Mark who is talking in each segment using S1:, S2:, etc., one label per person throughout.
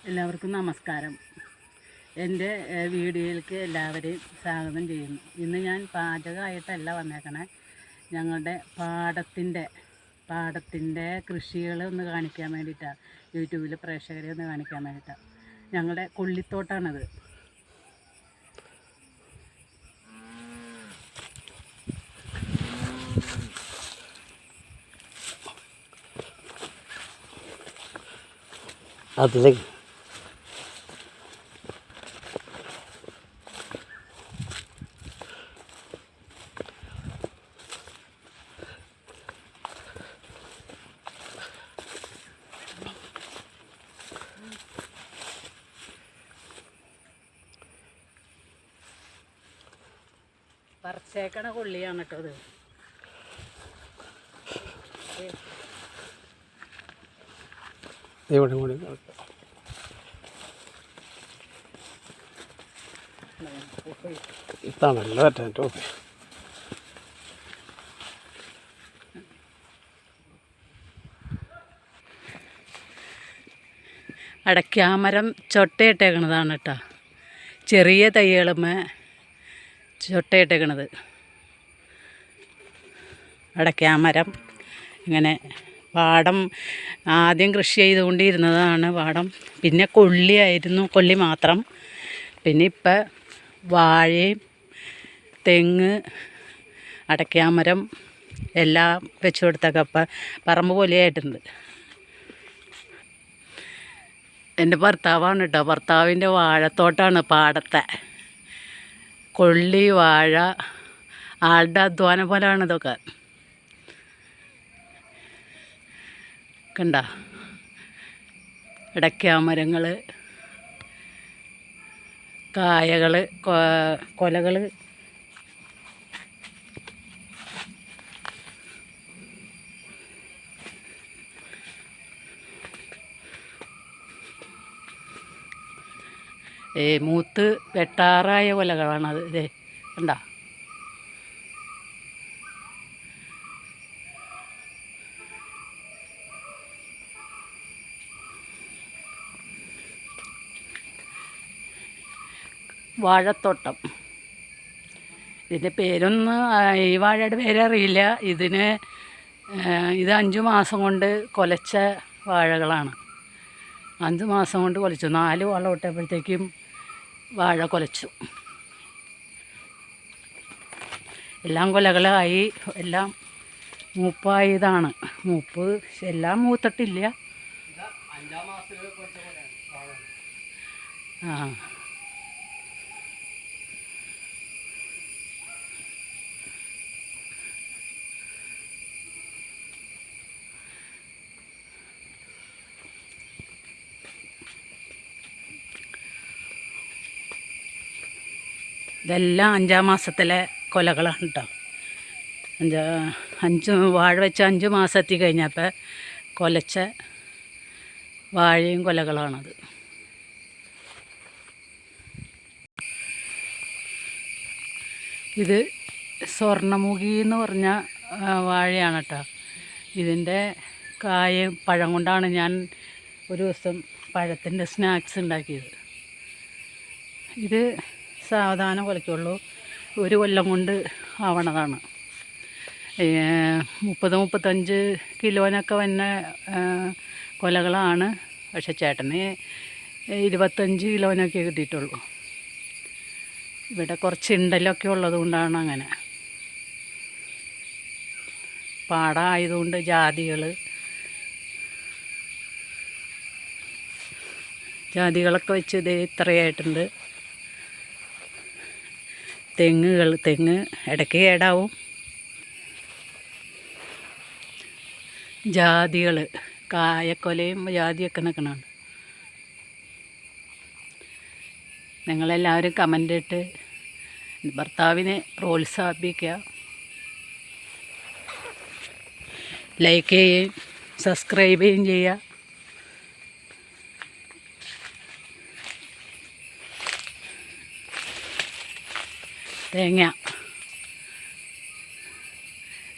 S1: എല്ലാവർക്കും നമസ്കാരം. എൻ്റെ വീഡിയോയിലേക്ക് എല്ലാവരെയും സ്വാഗതം ചെയ്യുന്നു. ഇന്ന് ഞാൻ പാചകമായിട്ടല്ല വന്നേക്കണേ, ഞങ്ങളുടെ പാടത്തിൻ്റെ കൃഷികൾ ഒന്ന് കാണിക്കാൻ വേണ്ടിയിട്ടാണ്. യൂട്യൂബിൽ പ്രേക്ഷകരെ ഒന്ന് കാണിക്കാൻ വേണ്ടിയിട്ടാണ്. ഞങ്ങളുടെ കൊള്ളിത്തോട്ടാണത്.
S2: അതിലേക്ക്
S1: പറിച്ചേക്കണ കൊള്ളിയാണ് കേട്ടോ അത്.
S2: ഇവിടെ കൂടി ഇതാണല്ലോ കേട്ടോ.
S1: അടയ്ക്കാമരം ചൊട്ടയിട്ടേക്കണതാണ് കേട്ടോ. ചെറിയ തൈകളുമേ ചൊട്ടയിട്ടേക്കണത് അടയ്ക്കാമരം. ഇങ്ങനെ പാടം ആദ്യം കൃഷി ചെയ്തുകൊണ്ടിരുന്നതാണ് പാടം. പിന്നെ കൊള്ളി മാത്രം. പിന്നെ ഇപ്പം വാഴയും തെങ്ങ് അടയ്ക്കാമരം എല്ലാം വെച്ച് കൊടുത്തൊക്കെ ഇപ്പം പറമ്പ് പോലെയായിട്ടുണ്ട്. എൻ്റെ ഭർത്താവാണ് കേട്ടോ. ഭർത്താവിൻ്റെ വാഴത്തോട്ടാണ് പാടത്തെ. കൊള്ളി, വാഴ, ആളുടെ അധ്വാനം പോലെയാണ് ഇതൊക്കെ. കണ്ട അടയ്ക്കാമരങ്ങൾ, കായകൾ, കൊലകൾ. മൂത്ത് വെട്ടാറായ കൊലകളാണത്. ഇതേ കണ്ട. വാഴത്തോട്ടം. ഇതിൻ്റെ പേരൊന്നും ഈ വാഴയുടെ പേരറിയില്ല. ഇത് 5 മാസം കൊണ്ട് കൊലച്ച വാഴകളാണ്. 5 മാസം കൊണ്ട് കൊലച്ചു. 4 വളം ഇട്ടപ്പോഴത്തേക്കും വാഴ കൊലച്ചു. എല്ലാം കൊലകളായി, എല്ലാം മൂപ്പായതാണ്. എല്ലാം മൂത്തിട്ടില്ല. ഇതെല്ലാം 5-ാം മാസത്തിലെ കൊലകളാണ് കേട്ടോ. 5 വാഴ വെച്ച് 5 മാസം എത്തിക്കഴിഞ്ഞപ്പോൾ കൊലച്ച വാഴയും കൊലകളാണത്. ഇത് സ്വർണ്ണമുഖി എന്ന് പറഞ്ഞ വാഴയാണ് കേട്ടോ. ഇതിൻ്റെ കായും പഴം കൊണ്ടാണ് ഞാൻ ഒരു ദിവസം പഴത്തിൻ്റെ സ്നാക്സ് ഉണ്ടാക്കിയത്. ഇത് സാവധാനം കൊലയ്ക്കുള്ളൂ. 1 കൊല്ലം കൊണ്ട് ആവണതാണ്. 30-35 കിലോനൊക്കെ വന്ന കൊലകളാണ്. പക്ഷെ ചേട്ടന് 25 കിലോനൊക്കെ കിട്ടിയിട്ടുള്ളൂ. ഇവിടെ കുറച്ച് ഇണ്ടലൊക്കെ ഉള്ളത് കൊണ്ടാണ് അങ്ങനെ. പാടമായതുകൊണ്ട് ജാതികളൊക്കെ വെച്ച് ഇത് ഇത്രയായിട്ടുണ്ട്. തെങ്ങ് ഇടയ്ക്ക് കേടാവും. ജാതികൾ, കായക്കൊലയും ജാതിയൊക്കെ നിൽക്കണുണ്ട്. നിങ്ങളെല്ലാവരും കമൻ്റ് ഇട്ട് ഭർത്താവിനെ പ്രോത്സാഹിപ്പിക്കുക. ലൈക്ക് ചെയ്യുകയും സബ്സ്ക്രൈബ് ചെയ്യുകയും ചെയ്യുക.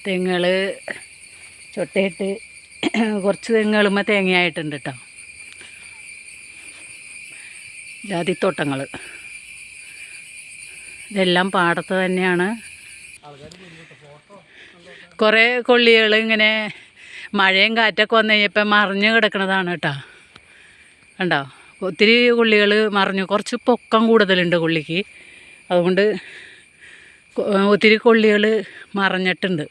S1: തെങ്ങുകൾ ചൊട്ടയിട്ട് കുറച്ച് തെങ്ങുകളുമ്പോൾ തേങ്ങയായിട്ടുണ്ട് കേട്ടോ. ജാതിത്തോട്ടങ്ങൾ ഇതെല്ലാം പാടത്ത് തന്നെയാണ്. കുറേ കൊള്ളികൾ ഇങ്ങനെ മഴയും കാറ്റൊക്കെ വന്നു കഴിഞ്ഞപ്പോൾ മറിഞ്ഞ് കിടക്കുന്നതാണ് കേട്ടോ. കണ്ടോ, ഒത്തിരി കൊള്ളികൾ മറിഞ്ഞു. കുറച്ച് പൊക്കം കൂടുതലുണ്ട് കൊള്ളിക്ക്, അതുകൊണ്ട് ഒത്തിരി കൊള്ളികൾ മറിഞ്ഞിട്ടുണ്ട്.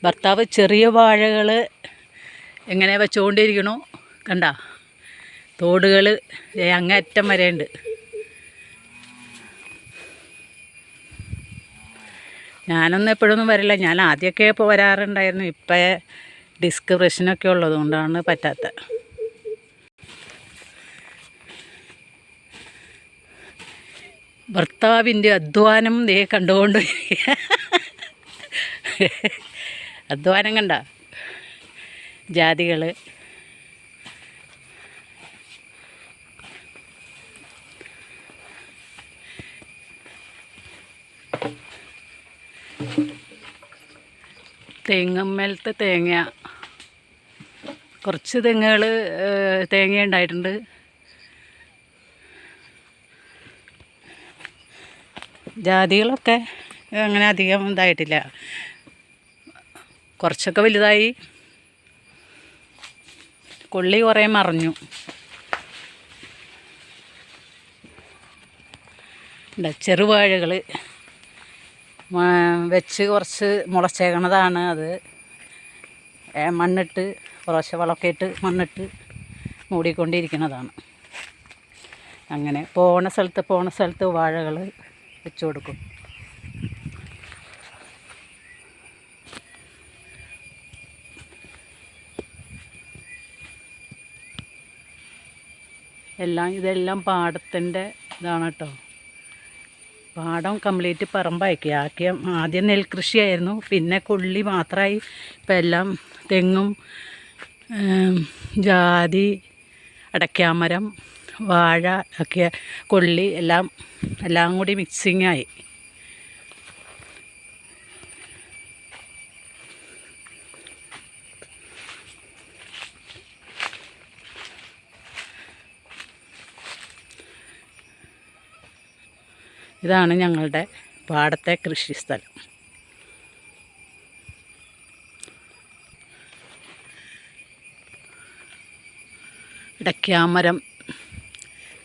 S1: ഭർത്താവ് ചെറിയ വാഴകൾ എങ്ങനെ വെച്ചുകൊണ്ടിരിക്കണു. കണ്ട, തോടുകൾ അങ്ങേറ്റം വരെയുണ്ട്. ഞാനൊന്നും എപ്പോഴൊന്നും വരില്ല. ഞാൻ ആദ്യമൊക്കെ ഇപ്പോൾ വരാറുണ്ടായിരുന്നു. ഇപ്പം ഡിസ്ക് പ്രശ്നമൊക്കെ ഉള്ളത് കൊണ്ടാണ് പറ്റാത്തത്. ഭർത്താവിൻ്റെ അധ്വാനം ദേ കണ്ടുകൊണ്ട് അധ്വാനം കണ്ട ജാതികൾ. തെങ്ങമ്മേലത്തെ തേങ്ങ, കുറച്ച് തെങ്ങുകൾ തേങ്ങ ഉണ്ടായിട്ടുണ്ട്. ജാതികളൊക്കെ അങ്ങനെ അധികം ഇതായിട്ടില്ല, കുറച്ചൊക്കെ വലുതായി. കൊള്ളി കുറേ മറിഞ്ഞു. ചെറുവാഴകൾ വെച്ച് കുറച്ച് മുളച്ചേക്കണതാണ്. അത് മണ്ണിട്ട് കുറച്ച് വളമൊക്കെ ഇട്ട് മണ്ണിട്ട് മൂടിക്കൊണ്ടിരിക്കുന്നതാണ്. അങ്ങനെ പോണ സ്ഥലത്ത് വാഴകൾ വെച്ച് കൊടുക്കും. ഇതെല്ലാം പാടത്തിൻ്റെ ഇതാണ് കേട്ടോ. പാടം കംപ്ലീറ്റ് പറമ്പാക്കി ആക്കിയ. ആദ്യം നെൽകൃഷിയായിരുന്നു, പിന്നെ കൊള്ളി മാത്രമായി. ഇപ്പം എല്ലാം തെങ്ങും ജാതി, അടയ്ക്കാമരം, വാഴ ഒക്കെ, കൊള്ളി എല്ലാം കൂടി മിക്സിങ്ങായി. ഇതാണ് ഞങ്ങളുടെ പാടത്തെ കൃഷിസ്ഥലം. അടയ്ക്കാമരം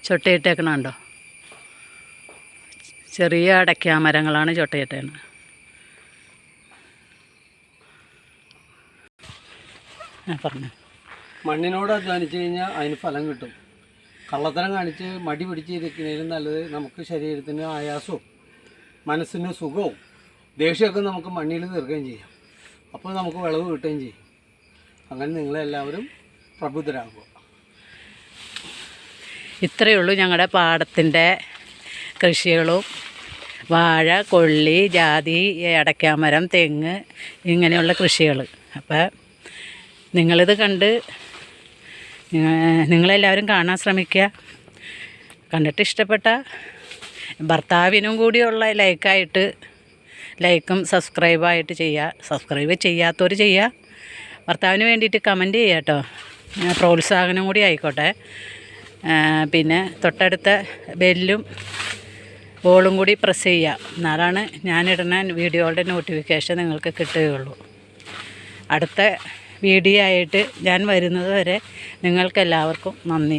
S1: ചൊട്ടയിട്ടേക്കണുണ്ടോ? ചെറിയ അടയ്ക്കാമരങ്ങളാണ് ചൊട്ടയിട്ടേക്കണത്. പറഞ്ഞു,
S2: മണ്ണിനോട് അധ്വാനിച്ചു കഴിഞ്ഞാൽ അതിന് ഫലം കിട്ടും. കള്ളത്തരം കാണിച്ച് മടി പിടിച്ചിരിക്കുന്നതിലും നല്ലത് നമുക്ക് ശരീരത്തിന് ആയാസവും മനസ്സിന് സുഖവും ദേഷ്യമൊക്കെ നമുക്ക് മണ്ണിൽ തീർക്കുകയും ചെയ്യാം. അപ്പോൾ നമുക്ക് വിളവ് കിട്ടുകയും ചെയ്യും. അങ്ങനെ നിങ്ങളെല്ലാവരും പ്രബുദ്ധരാകുക.
S1: ഇത്രയേ ഉള്ളൂ ഞങ്ങളുടെ പാടത്തിൻ്റെ കൃഷികളും. വാഴ, കൊള്ളി, ജാതി, അടയ്ക്കാമരം, തെങ്ങ്, ഇങ്ങനെയുള്ള കൃഷികൾ. അപ്പോൾ നിങ്ങളിത് കണ്ട് നിങ്ങളെല്ലാവരും കാണാൻ ശ്രമിക്കുക. കണ്ടിട്ട് ഇഷ്ടപ്പെട്ട ഭർത്താവിനും കൂടിയുള്ള ലൈക്കും സബ്സ്ക്രൈബായിട്ട് ചെയ്യുക. സബ്സ്ക്രൈബ് ചെയ്യാത്തവർ ചെയ്യുക. ഭർത്താവിന് വേണ്ടിയിട്ട് കമൻറ്റ് ചെയ്യുക കേട്ടോ. പ്രോത്സാഹനം കൂടി ആയിക്കോട്ടെ. പിന്നെ തൊട്ടടുത്ത ബെല്ലും ബോളും കൂടി പ്രസ് ചെയ്യുക. എന്നാലാണ് ഞാനിടുന്ന വീഡിയോകളുടെ നോട്ടിഫിക്കേഷൻ നിങ്ങൾക്ക് കിട്ടുകയുള്ളൂ. അടുത്ത വീഡിയോ ആയിട്ട് ഞാൻ വരുന്നത് വരെ നിങ്ങൾക്കെല്ലാവർക്കും നന്ദി.